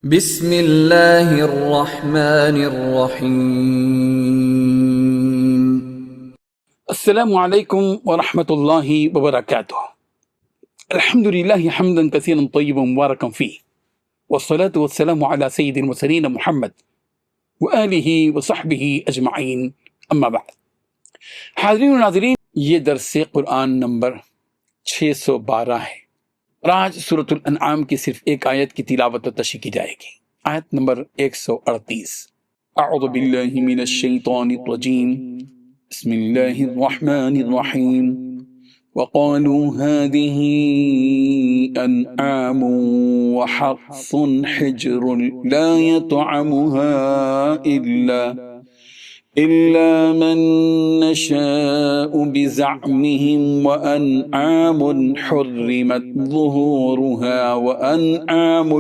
بسم اللہ الرحمن الرحیم۔ السلام علیکم ورحمۃ اللہ وبرکاتہ۔ الحمد للہ حمدا کثیرا طیبا مبارکا فیہ، والصلاة والسلام علی سید المرسلین محمد وآلہ وصحبہ اجمعین، اما بعد۔ حاضرین و ناظرین، یہ درس قرآن نمبر 612 ہے اور آج سورۃ الانعام کی صرف ایک آیت کی تلاوت و تشریح کی جائے گی، آیت نمبر 138۔ اعوذ باللہ من الشیطان الرجیم، بسم اللہ الرحمن الرحیم۔ وقالوا هذه أنعام وحرث حجر لا يطعمها إلا من نشاء بزعمهم وأنعام حرمت ظهورها وأنعام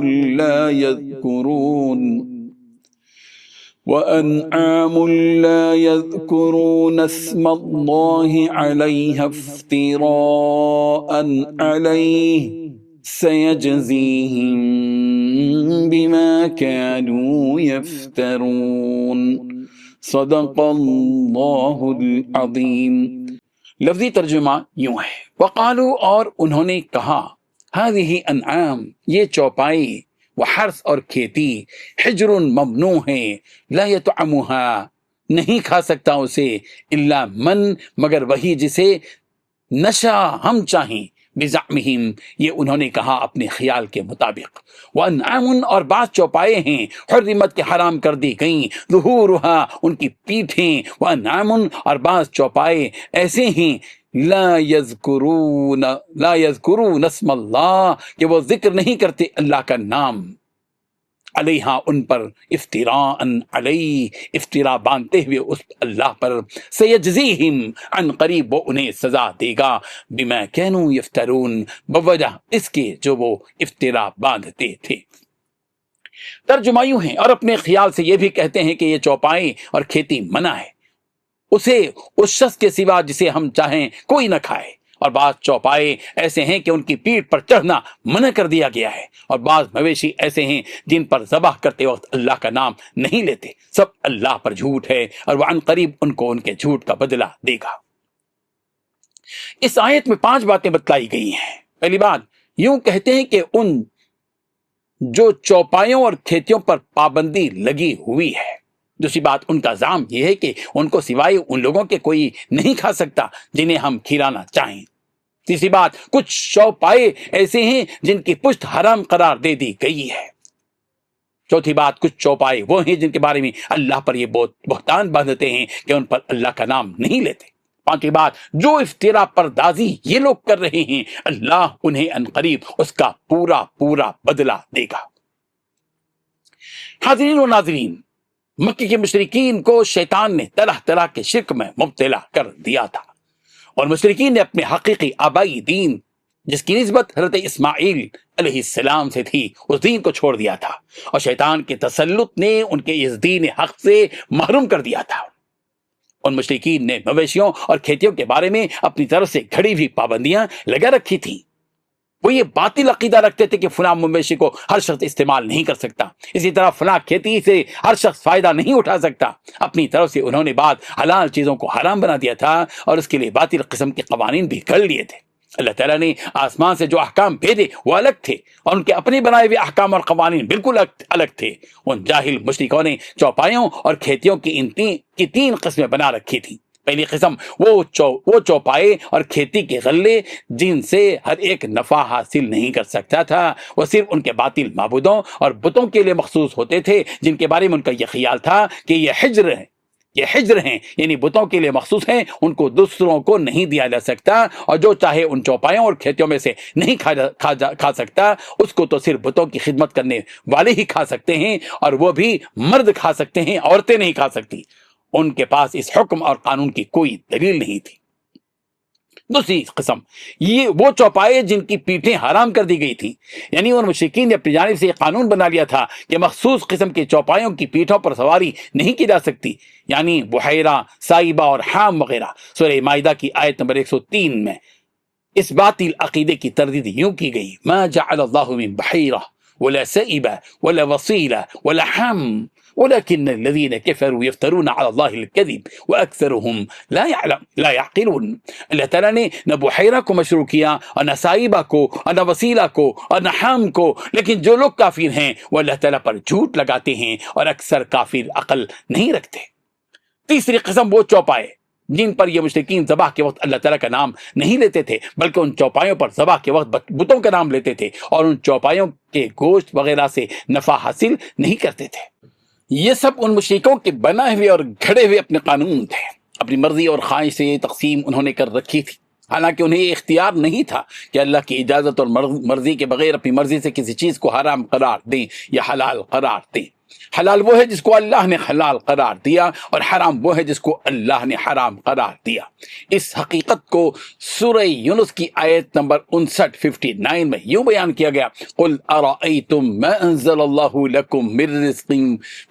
لا يذكرون اسم الله عليها افتراء عليه سيجزيهم بما كانوا يفترون۔ صدق اللہ العظیم۔ لفظی ترجمہ یوں ہے، وقالو، اور انہوں نے کہا، هذه انعام، یہ چوپائی، وحرث اور کھیتی، حجر ممنوع ہے، لا یطعمها، نہیں کھا سکتا اسے، الا من، مگر وہی جسے، نشا، ہم چاہیں، بزعمہم، یہ انہوں نے کہا اپنے خیال کے مطابق، وانعام، اور بعض چوپائے ہیں، حرمت کے حرام کر دی گئیں، ظہورها، ان کی پیٹھیں، وانعام، اور بعض چوپائے ایسے ہیں، لا یذکرون اسم اللہ، کہ وہ ذکر نہیں کرتے اللہ کا نام، علیہا، ان پر، افتراء علیہ، افطرا باندھتے ہوئے اس اللہ پر، سیجزیہم، عن قریب وہ انہیں سزا دے گا، بما کانوا یفترون، بوجہ اس کے جو وہ افطرا باندھتے تھے۔ ترجمہ یوں ہیں، اور اپنے خیال سے یہ بھی کہتے ہیں کہ یہ چوپائیں اور کھیتی منع ہے، اسے اس شخص کے سوا جسے ہم چاہیں کوئی نہ کھائے، اور بعض چوپائے ایسے ہیں کہ ان کی پیٹھ پر چڑھنا منع کر دیا گیا ہے، اور بعض مویشی ایسے ہیں جن پر ذبح کرتے وقت اللہ کا نام نہیں لیتے، سب اللہ پر جھوٹ ہے، اور وہ عن قریب ان کو ان کے جھوٹ کا بدلہ دے گا۔ اس آیت میں 5 باتیں بتلائی گئی ہیں۔ پہلی بات، یوں کہتے ہیں کہ ان جو چوپایوں اور کھیتیوں پر پابندی لگی ہوئی ہے، دوسری بات، ان کا زعم یہ ہے کہ ان کو سوائے ان لوگوں کے کوئی نہیں کھا سکتا جنہیں ہم کھلانا چاہیں۔ تیسری بات، کچھ چوپائے ایسے ہیں جن کی پشت حرام قرار دے دی گئی ہے۔ چوتھی بات، کچھ چوپائے وہ ہیں جن کے بارے میں اللہ پر یہ بہتان باندھتے ہیں کہ ان پر اللہ کا نام نہیں لیتے۔ پانچویں بات، جو افطرا پردازی یہ لوگ کر رہے ہیں، اللہ انہیں ان قریب اس کا پورا بدلہ دے گا۔ حاضرین و ناظرین، مکے کے مشرکین کو شیطان نے طرح طرح کے شرک میں مبتلا کر دیا تھا، اور مشرکین نے اپنے حقیقی آبائی دین، جس کی نسبت حضرت اسماعیل علیہ السلام سے تھی، اس دین کو چھوڑ دیا تھا، اور شیطان کے تسلط نے ان کے اس دین حق سے محروم کر دیا تھا۔ ان مشرکین نے مویشیوں اور کھیتیوں کے بارے میں اپنی طرف سے گھڑی ہوئی پابندیاں لگا رکھی تھیں۔ وہ یہ باطل عقیدہ رکھتے تھے کہ فلاں مویشی کو ہر شخص استعمال نہیں کر سکتا، اسی طرح فلاں کھیتی سے ہر شخص فائدہ نہیں اٹھا سکتا۔ اپنی طرف سے انہوں نے بعض حلال چیزوں کو حرام بنا دیا تھا، اور اس کے لیے باطل قسم کے قوانین بھی گھڑ لیے تھے۔ اللہ تعالیٰ نے آسمان سے جو احکام بھیجے وہ الگ تھے، اور ان کے اپنے بنائے ہوئے احکام اور قوانین بالکل الگ تھے۔ ان جاہل مشرکوں نے چوپایوں اور کھیتیوں کی 3 قسمیں بنا رکھی تھیں۔ پہلی قسم وہ چوپائے اور کھیتی کے غلے جن سے ہر ایک نفع حاصل نہیں کر سکتا تھا، وہ صرف ان کے باطل معبودوں اور بتوں کے لیے مخصوص ہوتے تھے، جن کے بارے میں ان کا یہ خیال تھا کہ یہ حجر ہیں، یعنی بتوں کے لیے مخصوص ہیں، ان کو دوسروں کو نہیں دیا جا سکتا، اور جو چاہے ان چوپایوں اور کھیتیوں میں سے نہیں کھا سکتا، اس کو تو صرف بتوں کی خدمت کرنے والے ہی کھا سکتے ہیں، اور وہ بھی مرد کھا سکتے ہیں، عورتیں نہیں کھا سکتی۔ ان کے پاس اس حکم اور قانون کی کوئی دلیل نہیں تھی۔ دوسری قسم، یہ وہ چوپائے جن کی پیٹھیں حرام کر دی گئی تھیں، یعنی ان مشرکین نے اپنی جانب سے یہ قانون بنا لیا تھا کہ مخصوص قسم کے چوپایوں کی پیٹھوں پر سواری نہیں کی جا سکتی، یعنی بحیرہ، سائبہ اور حام وغیرہ۔ سورہ مائدہ کی آیت نمبر 103 میں اس باطل عقیدے کی تردید یوں کی گئی: ما جعل اللہ من بحیرہ ولا سئب ولا وصيلة ولا حم ولكن الذين كفروا يفترون على الله الكذب وأكثرهم لا يعقلون. اللہ تعالیٰ نے نہ بحیرہ کو مشروع کیا اور نہ سائبہ کو اور نہ وسیلہ کو اور نہ حام کو، لیکن جو لوگ کافر ہیں وہ اللہ تعالیٰ پر جھوٹ لگاتے ہیں اور اکثر کافر عقل نہیں رکھتے۔ تیسری قسم وہ چوپائے جن پر یہ مشرکین ذبح کے وقت اللہ تعالیٰ کا نام نہیں لیتے تھے، بلکہ ان چوپایوں پر ذبح کے وقت بتوں کا نام لیتے تھے اور ان چوپایوں کے گوشت وغیرہ سے نفع حاصل نہیں کرتے تھے۔ یہ سب ان مشرکوں کے بنائے ہوئے اور گھڑے ہوئے اپنے قانون تھے، اپنی مرضی اور خواہش سے یہ تقسیم انہوں نے کر رکھی تھی، حالانکہ انہیں یہ اختیار نہیں تھا کہ اللہ کی اجازت اور مرضی کے بغیر اپنی مرضی سے کسی چیز کو حرام قرار دیں یا حلال قرار دیں۔ حلال وہ ہے جس کو اللہ نے حلال قرار دیا اور حرام وہ ہے جس کو اللہ نے حرام قرار دیا۔ اس حقیقت کو سورہ یونس کی آیت نمبر 59 میں یوں بیان کیا گیا، قل ارأیتم ما انزل اللہ لکم من رزق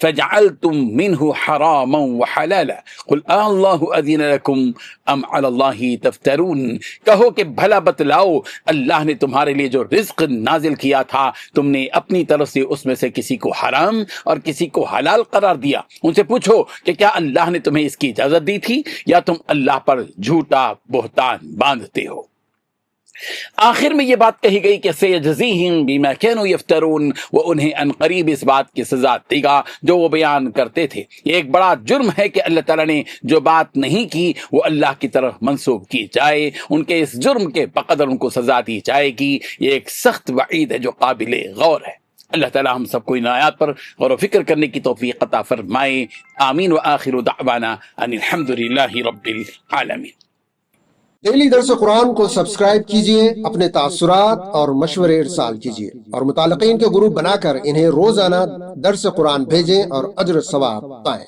فجعلتم منہ حراما وحلالا قل اللہ اذن لکم ام علی اللہ تفترون۔ کہو کہ بھلا بتلاؤ اللہ نے تمہارے لیے جو رزق نازل کیا تھا تم نے اپنی طرف سے اس میں سے کسی کو حرام اور کسی کو حلال قرار دیا؟ ان سے پوچھو کہ کیا اللہ نے تمہیں اس کی اجازت دی تھی یا تم اللہ پر جھوٹا بہتان باندھتے ہو؟ آخر میں یہ بات کہی گئی کہ سیجزیہم بما کانوا یفترون، وہ انہیں ان قریب اس بات کی سزا دے گا جو وہ بیان کرتے تھے۔ یہ ایک بڑا جرم ہے کہ اللہ تعالیٰ نے جو بات نہیں کی وہ اللہ کی طرف منسوب کی جائے، ان کے اس جرم کے بقدر ان کو سزا دی جائے گی۔ یہ ایک سخت وعید ہے جو قابل غور ہے۔ اللہ تعالیٰ ہم سب کو ان آیات پر غور و فکر کرنے کی توفیق عطا فرمائے۔ آمین وآخر دعوانا ان الحمدللہ رب العالمین۔ ڈیلی درس قرآن کو سبسکرائب کیجئے، اپنے تاثرات اور مشورے ارسال کیجئے اور متعلقین کے گروپ بنا کر انہیں روزانہ درس قرآن بھیجیں اور اجر ثواب پائیں۔